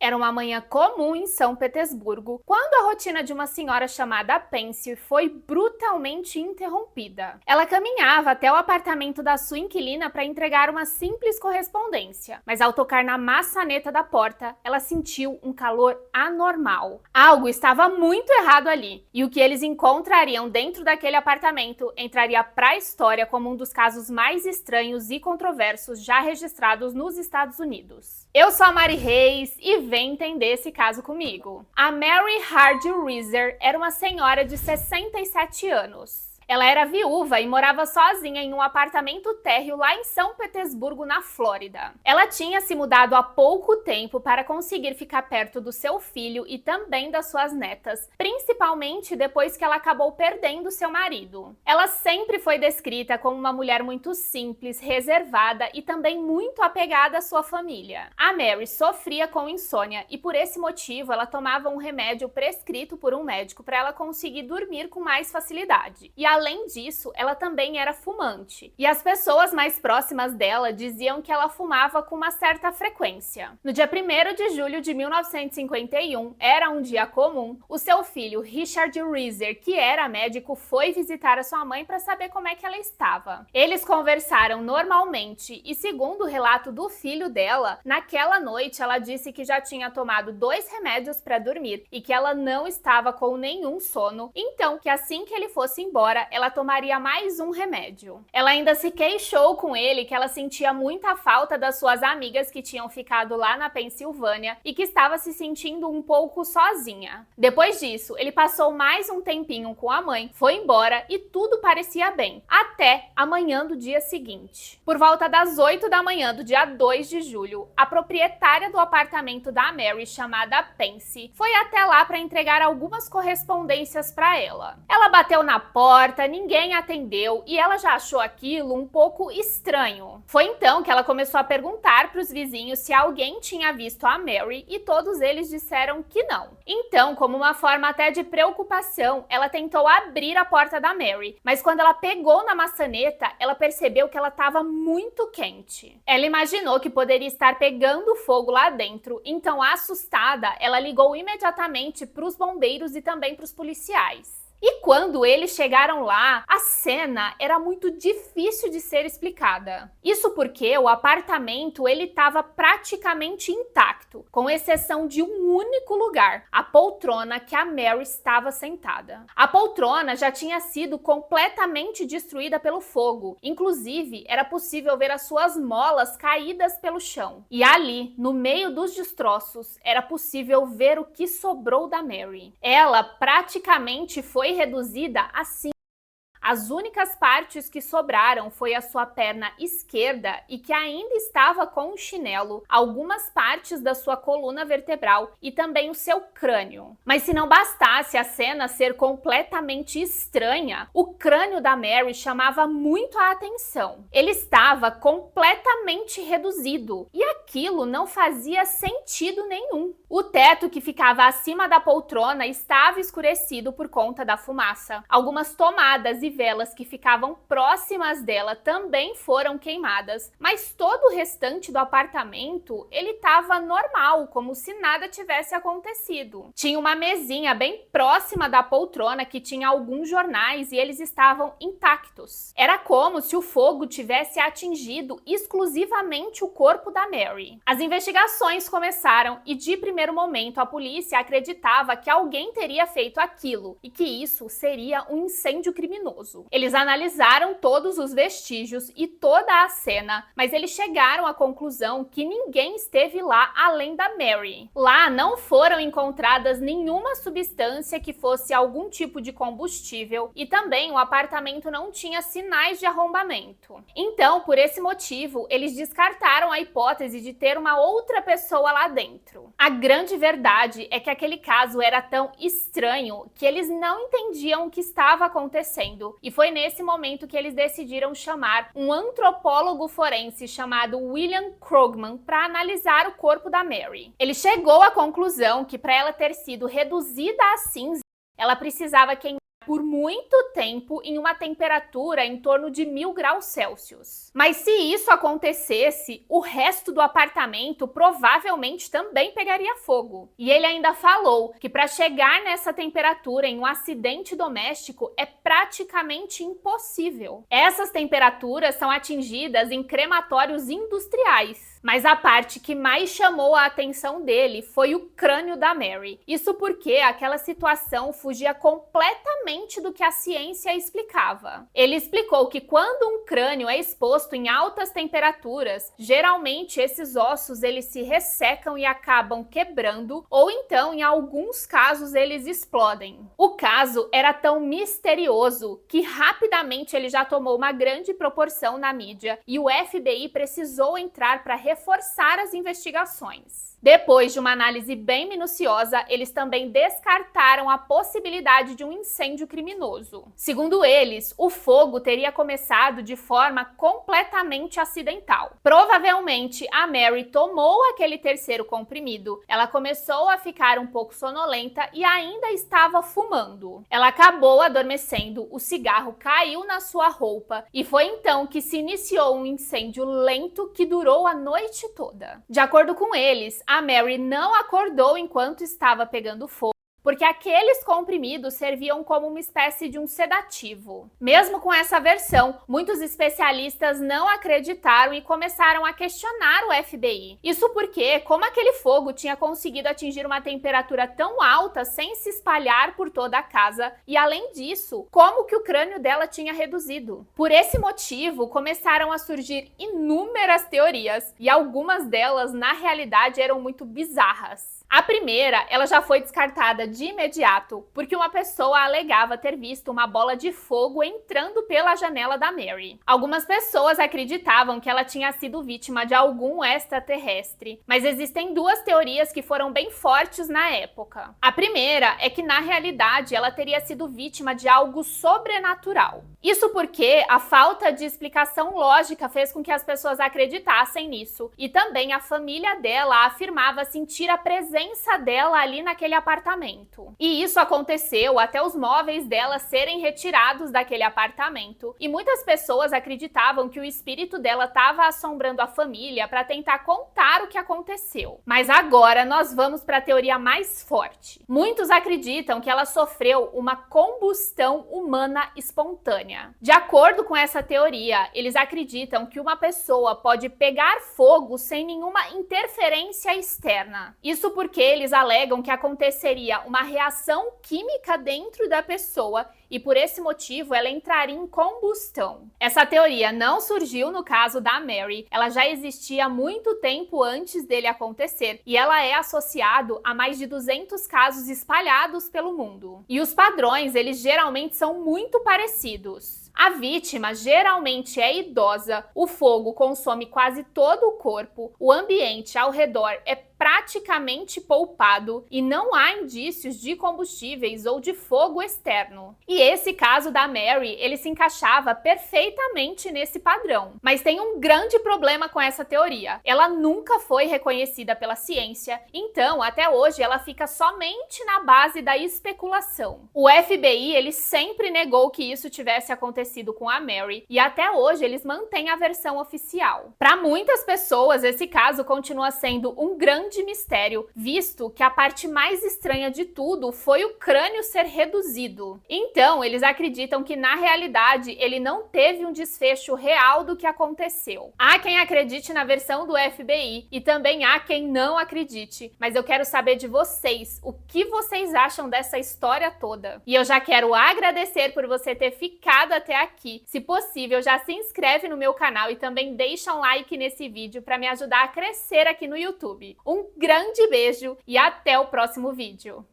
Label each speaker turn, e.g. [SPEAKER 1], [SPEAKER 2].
[SPEAKER 1] Era uma manhã comum em São Petersburgo, quando a rotina de uma senhora chamada Pansy foi brutalmente interrompida. Ela caminhava até o apartamento da sua inquilina para entregar uma simples correspondência, mas ao tocar na maçaneta da porta, ela sentiu um calor anormal. Algo estava muito errado ali, e o que eles encontrariam dentro daquele apartamento entraria para a história como um dos casos mais estranhos e controversos já registrados nos Estados Unidos. Eu sou a Mari Reis e vem entender esse caso comigo. A Mary Hardy Reiser era uma senhora de 67 anos. Ela era viúva e morava sozinha em um apartamento térreo lá em São Petersburgo, na Flórida. Ela tinha se mudado há pouco tempo para conseguir ficar perto do seu filho e também das suas netas, principalmente depois que ela acabou perdendo seu marido. Ela sempre foi descrita como uma mulher muito simples, reservada e também muito apegada à sua família. A Mary sofria com insônia e por esse motivo ela tomava um remédio prescrito por um médico para ela conseguir dormir com mais facilidade. E além disso, ela também era fumante. E as pessoas mais próximas dela diziam que ela fumava com uma certa frequência. No dia 1º de julho de 1951, era um dia comum, o seu filho Richard Reiser, que era médico, foi visitar a sua mãe para saber como é que ela estava. Eles conversaram normalmente e, segundo o relato do filho dela, naquela noite ela disse que já tinha tomado 2 remédios para dormir e que ela não estava com nenhum sono, então que assim que ele fosse embora, ela tomaria mais um remédio. Ela ainda se queixou com ele que ela sentia muita falta das suas amigas que tinham ficado lá na Pensilvânia e que estava se sentindo um pouco sozinha. Depois disso, ele passou mais um tempinho com a mãe, foi embora e tudo parecia bem, até a manhã do dia seguinte. Por volta das 8 da manhã do dia 2 de julho, a proprietária do apartamento da Mary, chamada Pansy, foi até lá para entregar algumas correspondências para ela. Ela bateu na porta, ninguém atendeu e ela já achou aquilo um pouco estranho. Foi então que ela começou a perguntar para os vizinhos se alguém tinha visto a Mary e todos eles disseram que não. Então, como uma forma até de preocupação, ela tentou abrir a porta da Mary, mas quando ela pegou na maçaneta, ela percebeu que ela estava muito quente. Ela imaginou que poderia estar pegando fogo lá dentro, então assustada, ela ligou imediatamente para os bombeiros e também para os policiais. E quando eles chegaram lá, a cena era muito difícil de ser explicada. Isso porque o apartamento ele estava praticamente intacto, com exceção de um único lugar, a poltrona que a Mary estava sentada. A poltrona já tinha sido completamente destruída pelo fogo, inclusive era possível ver as suas molas caídas pelo chão. E ali, no meio dos destroços, era possível ver o que sobrou da Mary. Ela praticamente foi reduzida assim. As únicas partes que sobraram foi a sua perna esquerda e que ainda estava com um chinelo, algumas partes da sua coluna vertebral e também o seu crânio. Mas se não bastasse a cena ser completamente estranha, o crânio da Mary chamava muito a atenção. Ele estava completamente reduzido e aquilo não fazia sentido nenhum. O teto que ficava acima da poltrona estava escurecido por conta da fumaça. Algumas tomadas e velas que ficavam próximas dela também foram queimadas, mas todo o restante do apartamento ele estava normal, como se nada tivesse acontecido. Tinha uma mesinha bem próxima da poltrona que tinha alguns jornais e eles estavam intactos. Era como se o fogo tivesse atingido exclusivamente o corpo da Mary. As investigações começaram e de primeiro momento a polícia acreditava que alguém teria feito aquilo e que isso seria um incêndio criminoso. Eles analisaram todos os vestígios e toda a cena, mas eles chegaram à conclusão que ninguém esteve lá além da Mary. Lá não foram encontradas nenhuma substância que fosse algum tipo de combustível e também o apartamento não tinha sinais de arrombamento. Então, por esse motivo, eles descartaram a hipótese de ter uma outra pessoa lá dentro. A grande verdade é que aquele caso era tão estranho que eles não entendiam o que estava acontecendo. E foi nesse momento que eles decidiram chamar um antropólogo forense chamado William Krogman para analisar o corpo da Mary. Ele chegou à conclusão que para ela ter sido reduzida a cinza, ela precisava queimar por muito tempo em uma temperatura em torno de 1000 graus Celsius. Mas se isso acontecesse, o resto do apartamento provavelmente também pegaria fogo. E ele ainda falou que para chegar nessa temperatura em um acidente doméstico é praticamente impossível. Essas temperaturas são atingidas em crematórios industriais. Mas a parte que mais chamou a atenção dele foi o crânio da Mary. Isso porque aquela situação fugia completamente do que a ciência explicava. Ele explicou que quando um crânio é exposto em altas temperaturas, geralmente esses ossos eles se ressecam e acabam quebrando, ou então, em alguns casos, eles explodem. O caso era tão misterioso que rapidamente ele já tomou uma grande proporção na mídia e o FBI precisou entrar para reforçar as investigações. Depois de uma análise bem minuciosa, eles também descartaram a possibilidade de um incêndio criminoso. Segundo eles, o fogo teria começado de forma completamente acidental. Provavelmente, a Mary tomou aquele terceiro comprimido, ela começou a ficar um pouco sonolenta e ainda estava fumando. Ela acabou adormecendo, o cigarro caiu na sua roupa e foi então que se iniciou um incêndio lento que durou a noite toda. De acordo com eles, a Mary não acordou enquanto estava pegando fogo, porque aqueles comprimidos serviam como uma espécie de um sedativo. Mesmo com essa versão, muitos especialistas não acreditaram e começaram a questionar o FBI. Isso porque, como aquele fogo tinha conseguido atingir uma temperatura tão alta sem se espalhar por toda a casa, e além disso, como que o crânio dela tinha reduzido? Por esse motivo, começaram a surgir inúmeras teorias, e algumas delas, na realidade, eram muito bizarras. A primeira, ela já foi descartada de imediato, porque uma pessoa alegava ter visto uma bola de fogo entrando pela janela da Mary. Algumas pessoas acreditavam que ela tinha sido vítima de algum extraterrestre, mas existem duas teorias que foram bem fortes na época. A primeira é que, na realidade, ela teria sido vítima de algo sobrenatural. Isso porque a falta de explicação lógica fez com que as pessoas acreditassem nisso, e também a família dela afirmava sentir a presença dela ali naquele apartamento. E isso aconteceu até os móveis dela serem retirados daquele apartamento, e muitas pessoas acreditavam que o espírito dela estava assombrando a família para tentar contar o que aconteceu. Mas agora nós vamos para a teoria mais forte. Muitos acreditam que ela sofreu uma combustão humana espontânea. De acordo com essa teoria, eles acreditam que uma pessoa pode pegar fogo sem nenhuma interferência externa. Isso porque eles alegam que aconteceria uma reação química dentro da pessoa e por esse motivo ela entraria em combustão. Essa teoria não surgiu no caso da Mary, ela já existia muito tempo antes dele acontecer e ela é associado a mais de 200 casos espalhados pelo mundo. E os padrões, eles geralmente são muito parecidos. A vítima geralmente é idosa, o fogo consome quase todo o corpo, o ambiente ao redor é praticamente poupado e não há indícios de combustíveis ou de fogo externo. E esse caso da Mary, ele se encaixava perfeitamente nesse padrão. Mas tem um grande problema com essa teoria. Ela nunca foi reconhecida pela ciência, então até hoje ela fica somente na base da especulação. O FBI, ele sempre negou que isso tivesse acontecido com a Mary e até hoje eles mantêm a versão oficial. Para muitas pessoas, esse caso continua sendo um grande mistério, visto que a parte mais estranha de tudo foi o crânio ser reduzido. Então, eles acreditam que na realidade ele não teve um desfecho real do que aconteceu. Há quem acredite na versão do FBI e também há quem não acredite, mas eu quero saber de vocês, o que vocês acham dessa história toda. E eu já quero agradecer por você ter ficado até aqui. Se possível, já se inscreve no meu canal e também deixa um like nesse vídeo para me ajudar a crescer aqui no YouTube. Um grande beijo e até o próximo vídeo!